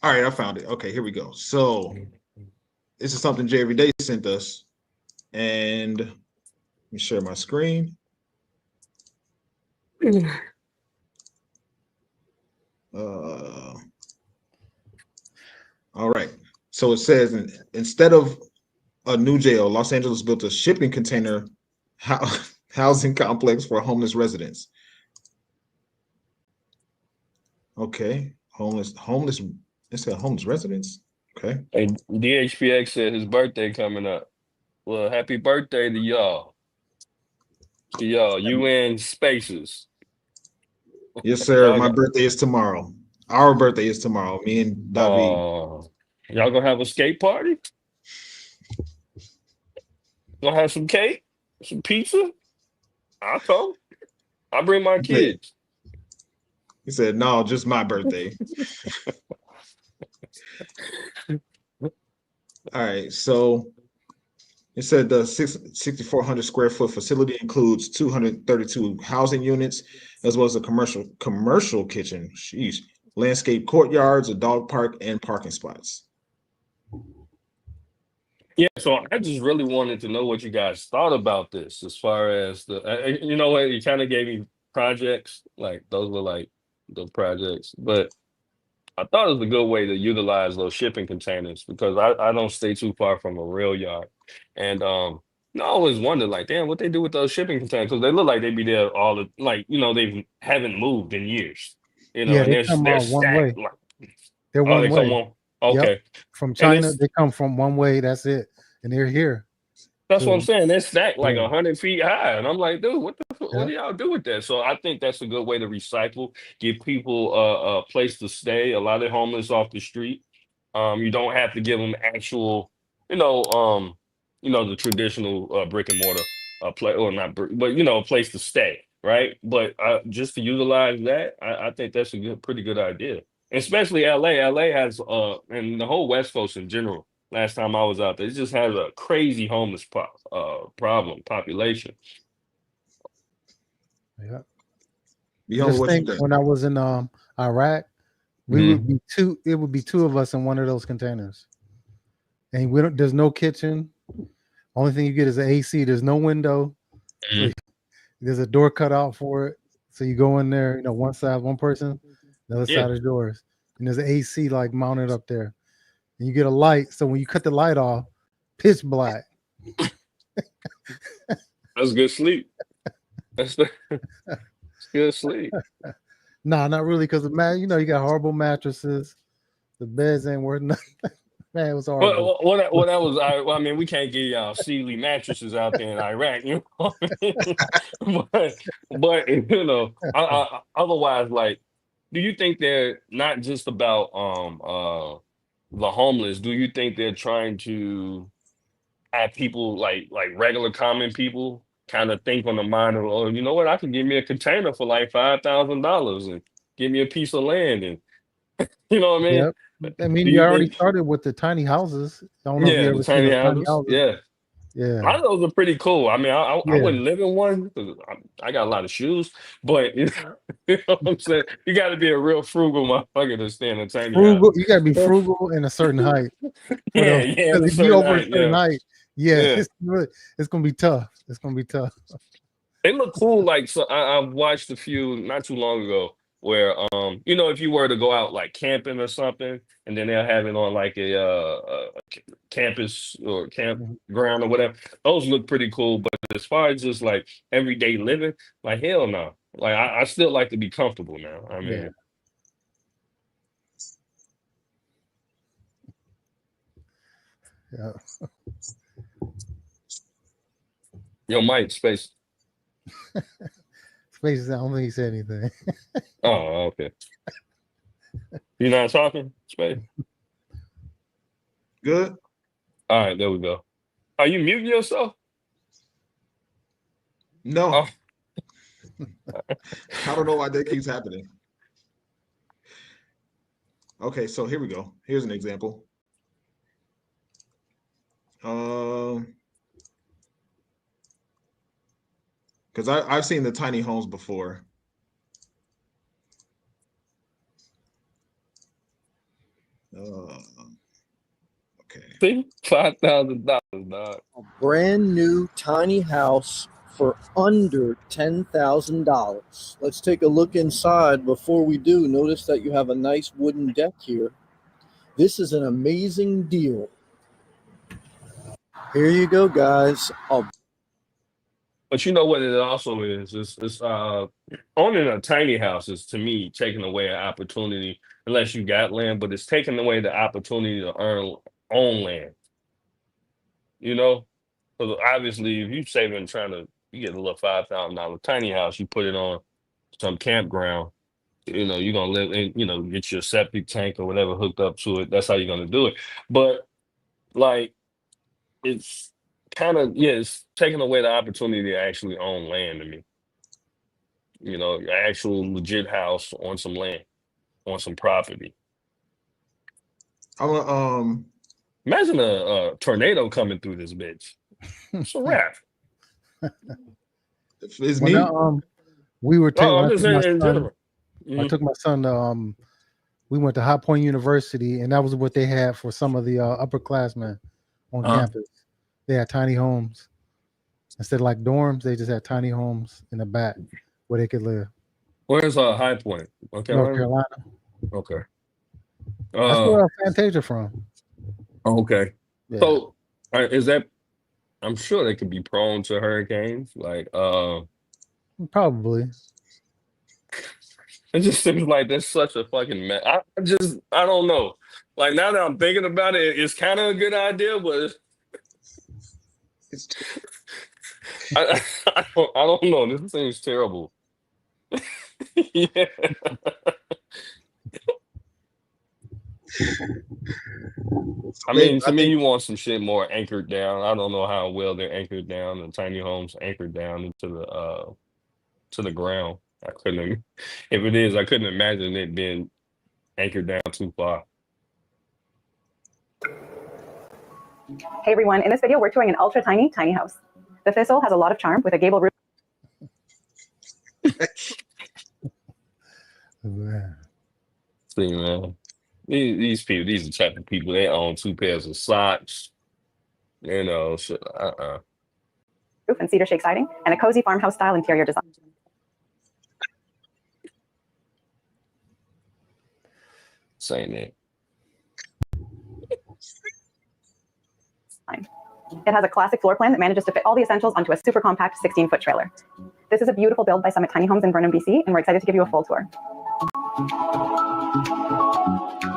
All right, I found it. Okay, here we go. So this is something J Everyday sent us, and let me share my screen. Uh, all right. So it says instead of a new jail, Los Angeles built a shipping container housing complex for homeless residents. Okay, homeless. It said homeless residents. Okay. And DHPX said his birthday coming up. Well, happy birthday to y'all. To y'all. You in spaces. Yes, sir. Y'all My got birthday is tomorrow. Our birthday is tomorrow. Me and David. y'all gonna have a skate party? Gonna have some cake? Some pizza? I'll come. I'll bring my kids. He said, "No, just my birthday." All right. So it said the 6,400 square foot facility includes 232 housing units, as well as a commercial kitchen. Sheesh. Landscape courtyards, a dog park, and parking spots. Yeah, so I just really wanted to know what you guys thought about this as far as you know what, you kind of gave me projects, like those were like the projects, but I thought it was a good way to utilize those shipping containers because I don't stay too far from a rail yard. And I always wondered like, damn, what they do with those shipping containers? Because they look like they be there all the like, they haven't moved in years, Yeah, and they they're come they're one stacked way. like, They're oh, one they come way. on. Yep. Okay. From And China, it's they come from one way. That's it, and they're here. That's what I'm So saying. They're stacked like yeah, 100 feet high, and I'm like, dude, what yeah, do y'all do with that? So I think that's a good way to recycle, give people a place to stay. A lot of homeless off the street. You don't have to give them actual, you know, um, the traditional brick and mortar play or not, but a place to stay, right? But just to utilize that, I think that's a pretty good idea. Especially LA. LA has and the whole West Coast in general last time I was out there. It just has a crazy homeless problem population. yeah. Be humble Just what you think, think. when I was in Iraq, we would Hmm. be two. It would be two of us in one of those containers, and we don't. There's no kitchen. Only thing you get is an AC. There's no window, so Hmm. there's a door cut out for it. So you go in there. One side, one person, the other Yeah, side is yours, and there's an AC like mounted up there, and you get a light. So when you cut the light off, pitch black. that's good sleep. That's good sleep. Nah, not really, because the man, you got horrible mattresses. The beds ain't worth nothing. Man, it was horrible. What that was, well, I mean, we can't get y'all Sealy mattresses out there in Iraq, you know what I mean? But otherwise, like, do you think they're not just about the homeless? Do you think they're trying to have people like regular common people kind of think on the mind of, oh, you know what, I can give me a container for like $5,000 and give me a piece of land, and you know what I mean? Yep. I Do mean, you you already think? started with the tiny houses. I don't know if you Yeah, the ever seen tiny those tiny houses. houses. Yeah. A Yeah. lot of those are pretty cool. I mean, I Yeah. wouldn't live in one because I got a lot of shoes, but you know what I'm saying? You got to be a real frugal motherfucker to stay in a tiny house. Frugal. You gotta be frugal in a certain height for Yeah, those. yeah, Because a if you certain over a height. certain Yeah, height, yeah, yeah. it's gonna be tough. It's gonna be tough. They look cool. Like, so I've watched a few not too long ago where if you were to go out like camping or something, and then they'll have it on like a campus or Mhm. campground or whatever. Those look pretty cool. But as far as just like everyday living, like hell no. Like I still like to be comfortable now. I Yeah. mean, Yeah. your mic space. Spaces. I don't think he said anything. Oh, okay. You're not talking space. Good. All right, there we go. Are you muting yourself? No, Oh, I don't know why that keeps happening. Okay, so here we go. Here's an example. Um, because I've seen the tiny homes before. Okay. See, $5,000, dog. A brand new tiny house for under $10,000. Let's take a look inside. Before we do, notice that you have a nice wooden deck here. This is an amazing deal. Here you go, guys. But you know what it also is? It's owning a tiny house is, to me, taking away an opportunity, unless you got land, but it's taking away the opportunity to own land. You know, because obviously, if you saving trying to you get a little $5,000 tiny house, you put it on some campground. You know, you're gonna live in, get your septic tank or whatever hooked up to it. That's how you're gonna do it. But like, it's kind of it's taking away the opportunity to actually own land to me. An actual legit house on some land, on some property. I want Imagine a tornado coming through this bitch. It's a wrap. it's Well, me. now, we were Oh, I'm taking. just saying in general. I took my son to we went to High Point University, and that was what they had for some of the upperclassmen on campus. They had tiny homes. Instead of like dorms, they just had tiny homes in the back where they could live. Where's High Point? Okay, North Carolina. Okay. That's where Fantasia from. Okay. Yeah. So is that? I'm sure they could be prone to hurricanes. Like, Probably. it just seems like that's such a fucking mess. I don't know. Like now that I'm thinking about it, it's kind of a good idea, but It's I don't know. This seems terrible. Yeah. I mean, to me, you want some shit more anchored down. I don't know how well they're anchored down. The tiny homes anchored down into the ground. I couldn't. If it is, I couldn't imagine it being anchored down too far. Hey everyone, in this video we're touring an ultra tiny house. The Thistle has a lot of charm with a gable roof. See, man, these people, these are the type of people, they own 2 pairs of socks, shit. Roof and cedar shake siding and a cozy farmhouse style interior design. Saying that. It has a classic floor plan that manages to fit all the essentials onto a super compact 16-foot trailer. This is a beautiful build by Summit Tiny Homes in Vernon, BC, and we're excited to give you a full tour.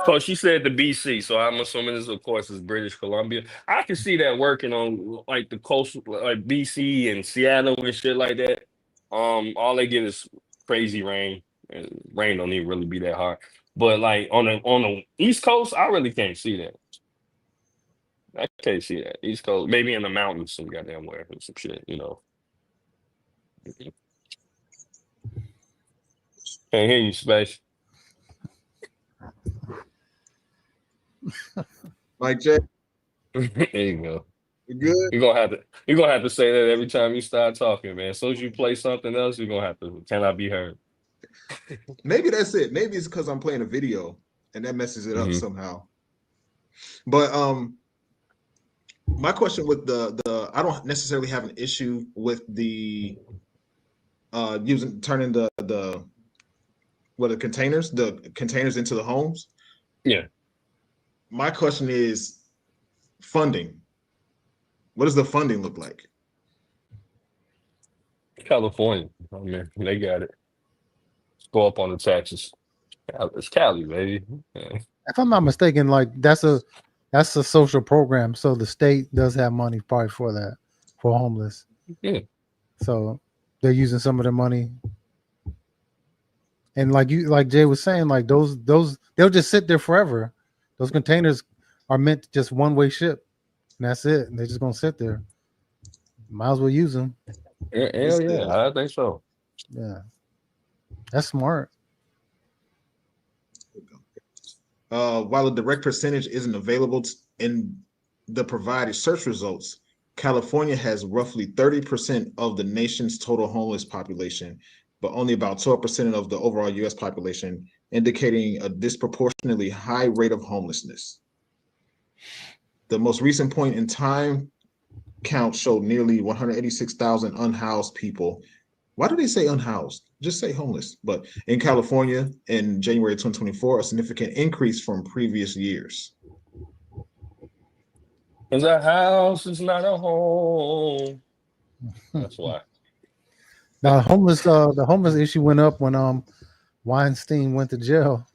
So she said the BC, so I'm assuming this, of course, is British Columbia. I can see that working on like the coast, like BC and Seattle and shit like that. All they get is crazy rain. And rain don't even really be that hard. But like on the East Coast, I really can't see that. I can't see that. East Coast, maybe in the mountains, some goddamn where or some shit, Can't hear you, Space. Mike J. There you go. You good? You're gonna have to say that every time you start talking, man. As soon as you play something else, you're gonna have to. Can I be heard? Maybe that's it. Maybe it's because I'm playing a video and that messes it up Mhm. somehow. But my question with the I don't necessarily have an issue with the turning the containers into the homes. Yeah. My question is funding. What does the funding look like? California. Oh man, they got it. Go up on the taxes. It's Cali, baby. Yeah. If I'm not mistaken, like that's a social program, so the state does have money probably for that, for homeless. Yeah. So they're using some of their money. And like Jay was saying, like those they'll just sit there forever. Those containers are meant to just one-way ship, and that's it. And they're just gonna sit there. Might as well use them. Hell yeah, I think so. Yeah, that's smart. While a direct percentage isn't available in the provided search results, California has roughly 30% of the nation's total homeless population, but only about 12% of the overall U.S. population, indicating a disproportionately high rate of homelessness. The most recent point in time count showed nearly 186,000 unhoused people. Why do they say unhoused? Just say homeless. But in California in January 2024, a significant increase from previous years. Because a house is not a home. That's why. Now, the homeless issue went up when Weinstein went to jail.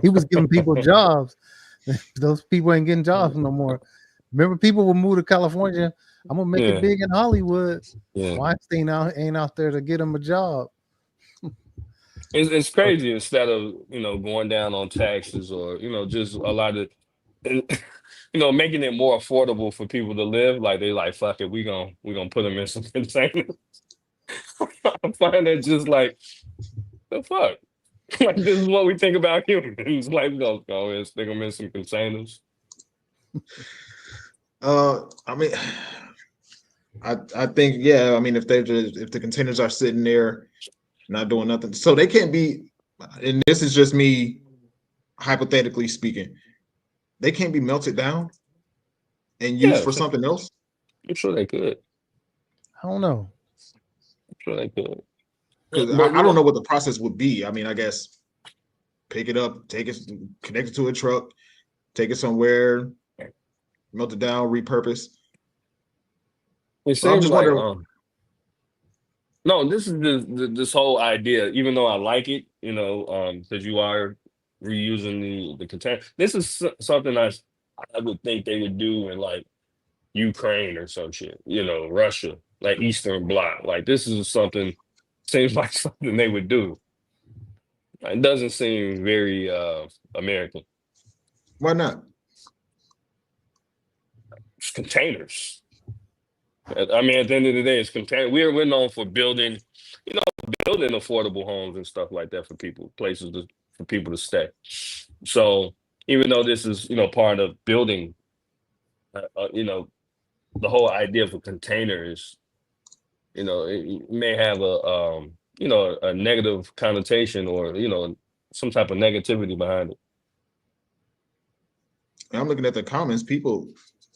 He was giving people jobs. Those people ain't getting jobs no more. Remember, people would move to California. I'm gonna make it big in Hollywood. Yeah. Weinstein ain't out there to get him a job. It's crazy. Instead of going down on taxes or just a lot of making it more affordable for people to live, like they like fuck it, we gonna put them in some containers. I find that just like the fuck. Like this is what we think about humans. Like we gonna go and stick them in some containers. I mean, I think I mean if the containers are sitting there not doing nothing, so they can't be. And this is just me hypothetically speaking. They can't be melted down and used for something else. I'm sure they could. I don't know. I'm sure they could. Because I don't know what the process would be. I mean, I guess pick it up, take it, connect it to a truck, take it somewhere, melt it down, repurpose. It So I'm seems just like wondering. no, this is this whole idea. Even though I like it, because you are reusing the container. This is something I would think they would do in like Ukraine or some shit. Russia, like Eastern Bloc. Like this is something seems like something they would do. It doesn't seem very American. Why not? It's containers. I mean, at the end of the day, it's container. We're known for building affordable homes and stuff like that for people, for people to stay. So even though this is part of building, the whole idea of a container is, it may have a negative connotation or some type of negativity behind it. I'm looking at the comments. People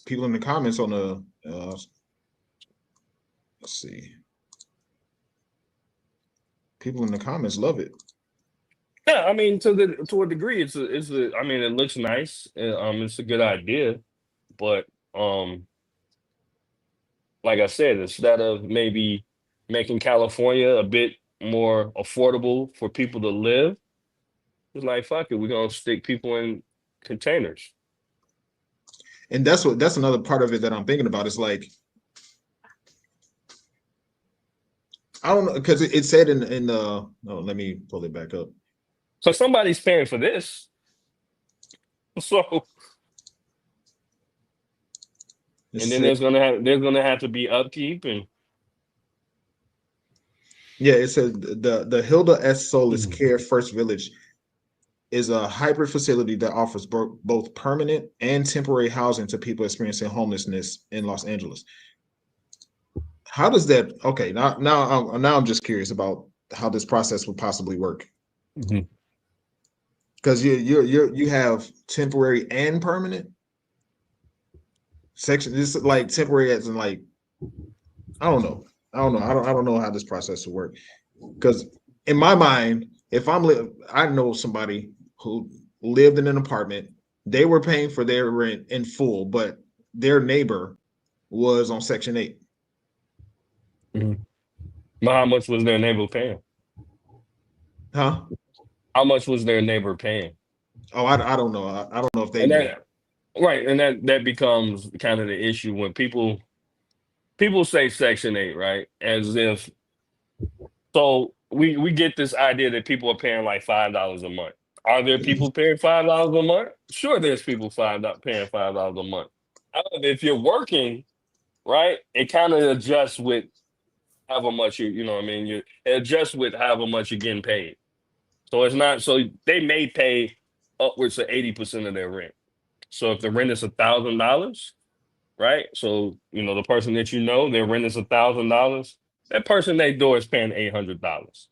in the comments on the let's see. People in the comments love it. Yeah, I mean, to a degree, I mean, it looks nice. It's a good idea, but like I said, instead of maybe making California a bit more affordable for people to live, it's like fuck it, we're gonna stick people in containers. And that's another part of it that I'm thinking about. It's like, I don't know, because it said in no, let me pull it back up. So somebody's paying for this. So and then there's gonna have to be upkeep and it says the Hilda S. Solis Care First Village is a hybrid facility that offers both permanent and temporary housing to people experiencing homelessness in Los Angeles. How does that? Okay, now I'm just curious about how this process would possibly work. Because you have temporary and permanent section. This is like temporary as in like I don't know how this process will work. Because in my mind, if I know somebody who lived in an apartment, they were paying for their rent in full, but their neighbor was on Section 8. But how much was their neighbor paying? Huh? How much was their neighbor paying? Oh, I don't know. I don't know if they And knew. right, and that becomes kind of the issue when people say Section 8, right? As if so we get this idea that people are paying like $5 a month. Are there people paying $5 a month? Sure, there's people paying $5 a month. However, if you're working, right, it kind of adjusts with however much you know what I mean, it adjusts with however much you're getting paid. So it's not so they may pay upwards of 80% of their rent. So if the rent is $1,000, right? So the person that their rent is $1,000. That person next door is paying $800,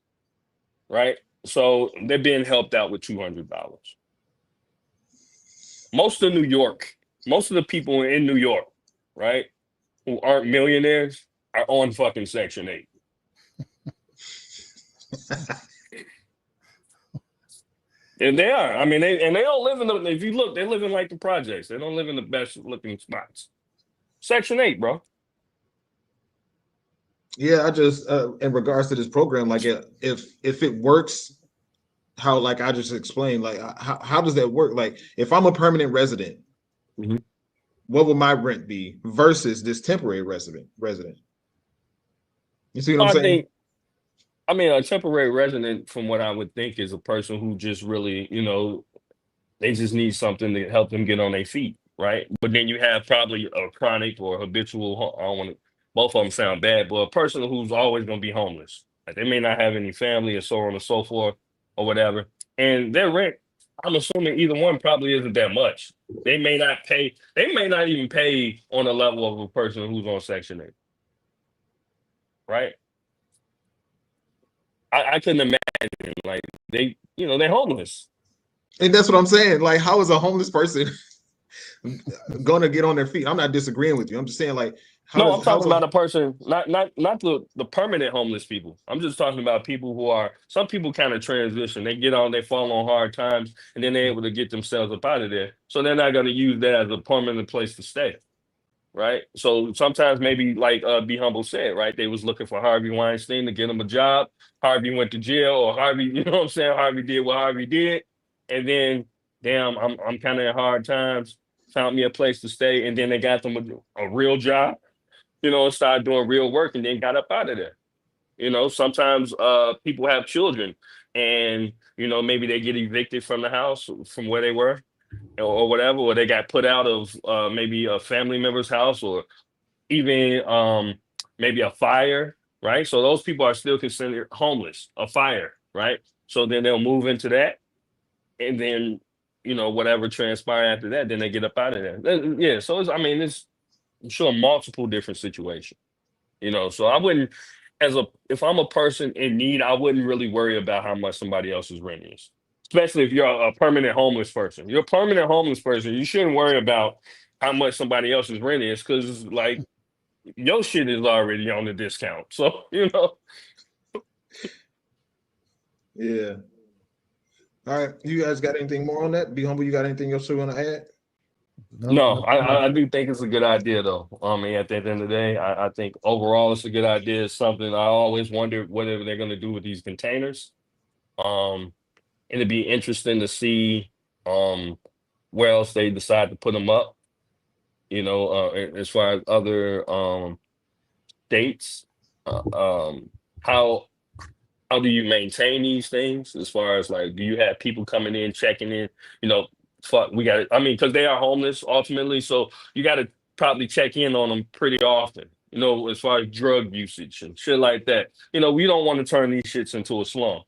right? So they're being helped out with $200. Most of New York, most of the people in New York, right, who aren't millionaires are on fucking Section 8. And they are. I mean, they don't live in the, if you look, they live in like the projects. They don't live in the best looking spots. Section 8, bro. Yeah, I just in regards to this program, like if it works, how like I just explained, like how does that work? Like if I'm a permanent resident, Mhm. what would my rent be versus this temporary resident? You see what I'm I saying? think, I mean, a temporary resident, from what I would think, is a person who just really, they just need something to help them get on their feet, right? But then you have probably a chronic or habitual, I don't want to, both of them sound bad, but a person who's always going to be homeless. Like they may not have any family or so on and so forth or whatever. And their rent, I'm assuming either one probably isn't that much. They may not even pay on the level of a person who's on Section 8, right? I couldn't imagine, like, they're homeless. And that's what I'm saying. Like, how is a homeless person gonna get on their feet? I'm not disagreeing with you. I'm just saying, like, No, I'm talking how's about a person, not the permanent homeless people. I'm just talking about people who are, some people kind of transition. They get on, they fall on hard times, and then they're able to get themselves up out of there. So they're not going to use that as a permanent place to stay, right? So sometimes maybe like Be Humble said, right? They was looking for Harvey Weinstein to get him a job. Harvey went to jail, or Harvey, you know what I'm saying? Harvey did what Harvey did, and then damn, I'm kind of in hard times. Found me a place to stay, and then they got them a real job, and started doing real work and then got up out of there. Sometimes people have children and, maybe they get evicted from the house from where they were or whatever, or they got put out of maybe a family member's house or even maybe a fire, right? So those people are still considered homeless, a fire, right? So then they'll move into that and then, whatever transpire after that, then they get up out of there. Yeah. So it's I'm sure multiple different situations. So I wouldn't, if I'm a person in need, I wouldn't really worry about how much somebody else's rent is. Especially if you're a permanent homeless person. You're a permanent homeless person, you shouldn't worry about how much somebody else's rent is, because like your shit is already on the discount. So, yeah. All right, you guys got anything more on that? Be Humble, you got anything else you want to add? no, I do think it's a good idea though. I mean, at the end of the day, I think overall it's a good idea. It's something I always wondered whatever they're gonna do with these containers. Um, It'd be interesting to see where else they decide to put them up. As far as other states, uh, um, how how do you maintain these things? As far as like, do you have people coming in checking in? You know, fuck, we got. I mean, because they are homeless ultimately, so you got to probably check in on them pretty often. As far as drug usage and shit like that. We don't want to turn these shits into a slum.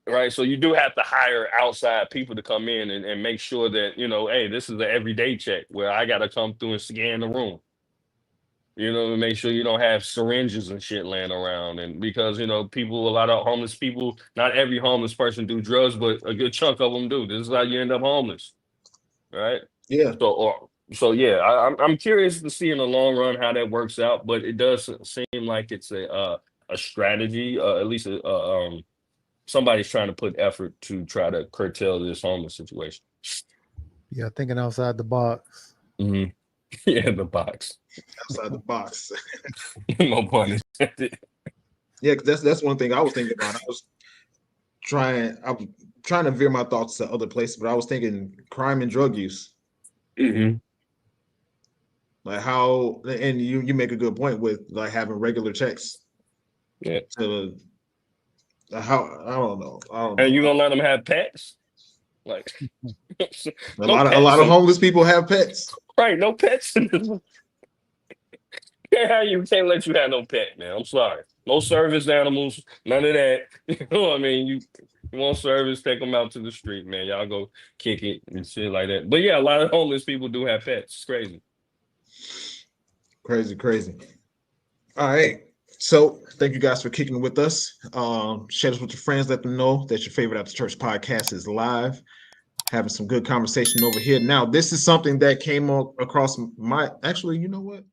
Right. So you do have to hire outside people to come in and make sure that, hey, this is an everyday check where I got to come through and scan the room, and make sure you don't have syringes and shit laying around. And because, people, a lot of homeless people, not every homeless person do drugs, but a good chunk of them do. This is how you end up homeless. Right. Yeah. So yeah, I'm curious to see in the long run how that works out, but it does seem like it's a strategy, at least somebody's trying to put effort to try to curtail this homeless situation. Yeah, thinking outside the box. Mm-hmm. Yeah, the box. Outside the box. No pun intended. Yeah, because that's one thing I was thinking about. I was trying to veer my thoughts to other places, but I was thinking crime and drug use. Mm-hmm. Like how, and you make a good point with like having regular checks. Yeah. To how I don't know. And you gonna let them have pets? Like A no lot pets of homeless people have pets. right, no pets. You can't let you have no pet, man. I'm sorry. No service animals, none of that. I mean, you want service, take them out to the street, man. Y'all go kick it and shit like that. But yeah, a lot of homeless people do have pets. It's crazy. Crazy. All right. So thank you guys for kicking with us. Share this with your friends. Let them know that your favorite After Church podcast is live. Having some good conversation over here. Now, this is something that came across my. Actually, you know what?